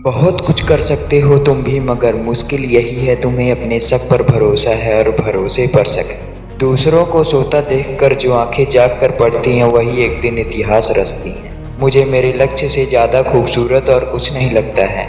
बहुत कुछ कर सकते हो तुम भी, मगर मुश्किल यही है तुम्हें अपने शक पर भरोसा है और भरोसे पर शक। दूसरों को सोता देखकर जो आंखें जाग कर पड़ती हैं वही एक दिन इतिहास रचती हैं। मुझे मेरे लक्ष्य से ज़्यादा खूबसूरत और कुछ नहीं लगता है।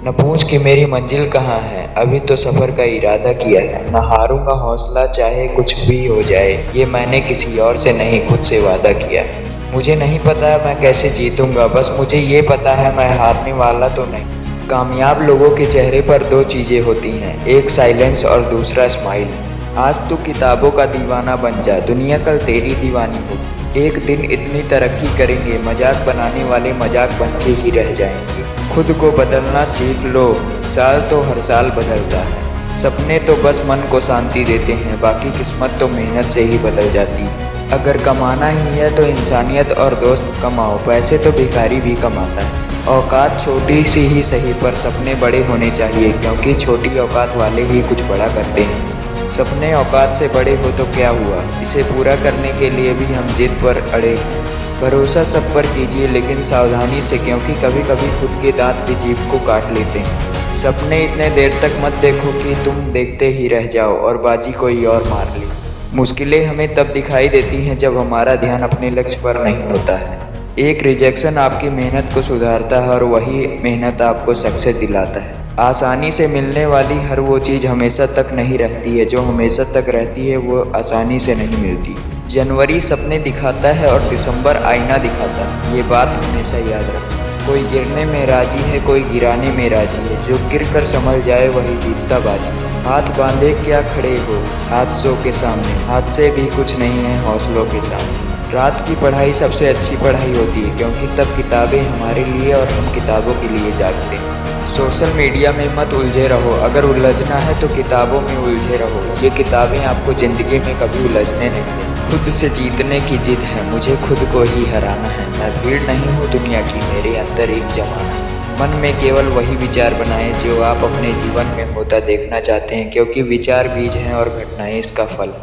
न पूछ के मेरी मंजिल कहाँ है, अभी तो सफ़र का इरादा किया है। न हारूंगा हौसला चाहे कुछ भी हो जाए, ये मैंने किसी और से नहीं खुद से वादा किया है। मुझे नहीं पता मैं कैसे जीतूंगा, बस मुझे ये पता है मैं हारने वाला तो नहीं। कामयाब लोगों के चेहरे पर दो चीज़ें होती हैं, एक साइलेंस और दूसरा स्माइल। आज तू किताबों का दीवाना बन जा, दुनिया कल तेरी दीवानी होगी। एक दिन इतनी तरक्की करेंगे, मजाक बनाने वाले मजाक बन के ही रह जाएंगे। खुद को बदलना सीख लो, साल तो हर साल बदलता है। सपने तो बस मन को शांति देते हैं, बाकी किस्मत तो मेहनत से ही बदल जाती है। अगर कमाना ही है तो इंसानियत और दोस्त कमाओ, पैसे तो भिखारी भी कमाता है। औकात छोटी सी ही सही पर सपने बड़े होने चाहिए, क्योंकि छोटी औकात वाले ही कुछ बड़ा करते हैं। सपने औकात से बड़े हो तो क्या हुआ, इसे पूरा करने के लिए भी हम जिद पर अड़े हैं। भरोसा सब पर कीजिए लेकिन सावधानी से, क्योंकि कभी कभी खुद के दांत भी जीभ को काट लेते हैं। सपने इतने देर तक मत देखो कि तुम देखते ही रह जाओ और बाजी कोई और मार ले। मुश्किलें हमें तब दिखाई देती हैं जब हमारा ध्यान अपने लक्ष्य पर नहीं होता है। एक रिजेक्शन आपकी मेहनत को सुधारता है और वही मेहनत आपको सक्सेस दिलाता है। आसानी से मिलने वाली हर वो चीज़ हमेशा तक नहीं रहती है, जो हमेशा तक रहती है वो आसानी से नहीं मिलती। जनवरी सपने दिखाता है और दिसंबर आईना दिखाता है, ये बात हमेशा याद रखो। कोई गिरने में राजी है, कोई गिराने में राजी है, जो गिर कर संभल जाए वही जीतता बाजी। हाथ बांधे क्या खड़े हो हादसों के सामने, हाथ से भी कुछ नहीं है हौसलों के सामने। रात की पढ़ाई सबसे अच्छी पढ़ाई होती है, क्योंकि तब किताबें हमारे लिए और हम किताबों के लिए जागते हैं। सोशल मीडिया में मत उलझे रहो, अगर उलझना है तो किताबों में उलझे रहो। ये किताबें आपको ज़िंदगी में कभी उलझने नहीं देंगी। खुद से जीतने की जिद है, मुझे खुद को ही हराना है। मैं भीड़ नहीं हूँ दुनिया की, मेरे अंदर एक जमाना है। मन में केवल वही विचार बनाएं जो आप अपने जीवन में होता देखना चाहते हैं, क्योंकि विचार बीज हैं और घटनाएं इसका फल।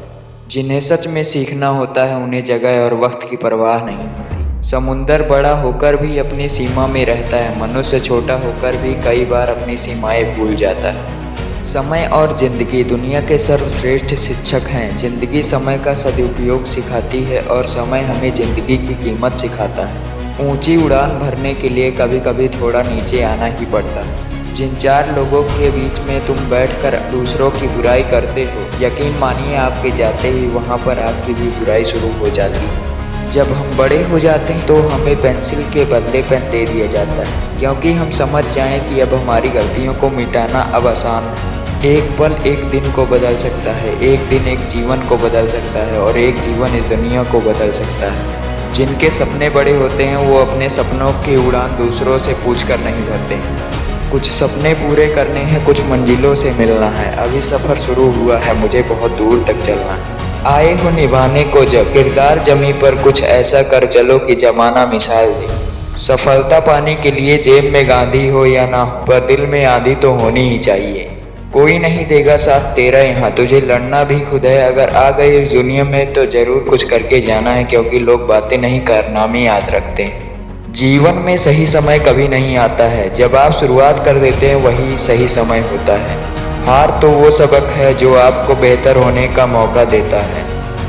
जिन्हें सच में सीखना होता है उन्हें जगह और वक्त की परवाह नहीं होती। समुंदर बड़ा होकर भी अपनी सीमा में रहता है, मनुष्य छोटा होकर भी कई बार अपनी सीमाएं भूल जाता है। समय और जिंदगी दुनिया के सर्वश्रेष्ठ शिक्षक हैं। जिंदगी समय का सदुपयोग सिखाती है और समय हमें जिंदगी की कीमत सिखाता है। ऊंची उड़ान भरने के लिए कभी कभी थोड़ा नीचे आना ही पड़ता है। जिन चार लोगों के बीच में तुम बैठकर दूसरों की बुराई करते हो, यकीन मानिए आपके जाते ही वहां पर आपकी भी बुराई शुरू हो जाती है। जब हम बड़े हो जाते हैं तो हमें पेंसिल के बदले पेन दे दिया जाता है, क्योंकि हम समझ जाएं कि अब हमारी गलतियों को मिटाना अब आसान है। एक पल एक दिन को बदल सकता है, एक दिन एक जीवन को बदल सकता है और एक जीवन इस दुनिया को बदल सकता है। जिनके सपने बड़े होते हैं वो अपने सपनों की उड़ान दूसरों से पूछकर नहीं भरते हैं। कुछ सपने पूरे करने हैं, कुछ मंजिलों से मिलना है। अभी सफ़र शुरू हुआ है, मुझे बहुत दूर तक चलना है। आए हो निभाने को जो किरदार जमी पर कुछ ऐसा कर चलो कि जमाना मिसाल दे। सफलता पाने के लिए जेब में गांधी हो या ना हो, पर दिल में आंधी तो होनी ही चाहिए। कोई नहीं देगा साथ तेरा यहाँ, तुझे लड़ना भी खुद है। अगर आ गए इस दुनिया में तो जरूर कुछ करके जाना है, क्योंकि लोग बातें नहीं कारनामे याद रखते हैं। जीवन में सही समय कभी नहीं आता है, जब आप शुरुआत कर देते हैं वही सही समय होता है। हार तो वो सबक है जो आपको बेहतर होने का मौका देता है।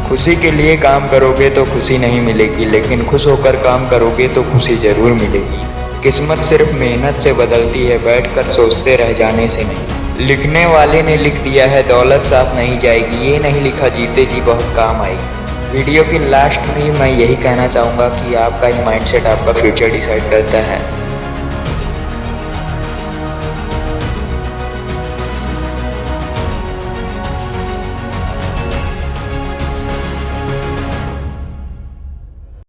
खुशी के लिए काम करोगे तो खुशी नहीं मिलेगी, लेकिन खुश होकर काम करोगे तो खुशी जरूर मिलेगी। किस्मत सिर्फ मेहनत से बदलती है, बैठकर सोचते रह जाने से नहीं। लिखने वाले ने लिख दिया है दौलत साथ नहीं जाएगी, ये नहीं लिखा जीते जी बहुत काम आएगी। वीडियो के लास्ट में मैं यही कहना चाहूँगा कि आपका ही माइंडसेट आपका फ्यूचर डिसाइड करता है।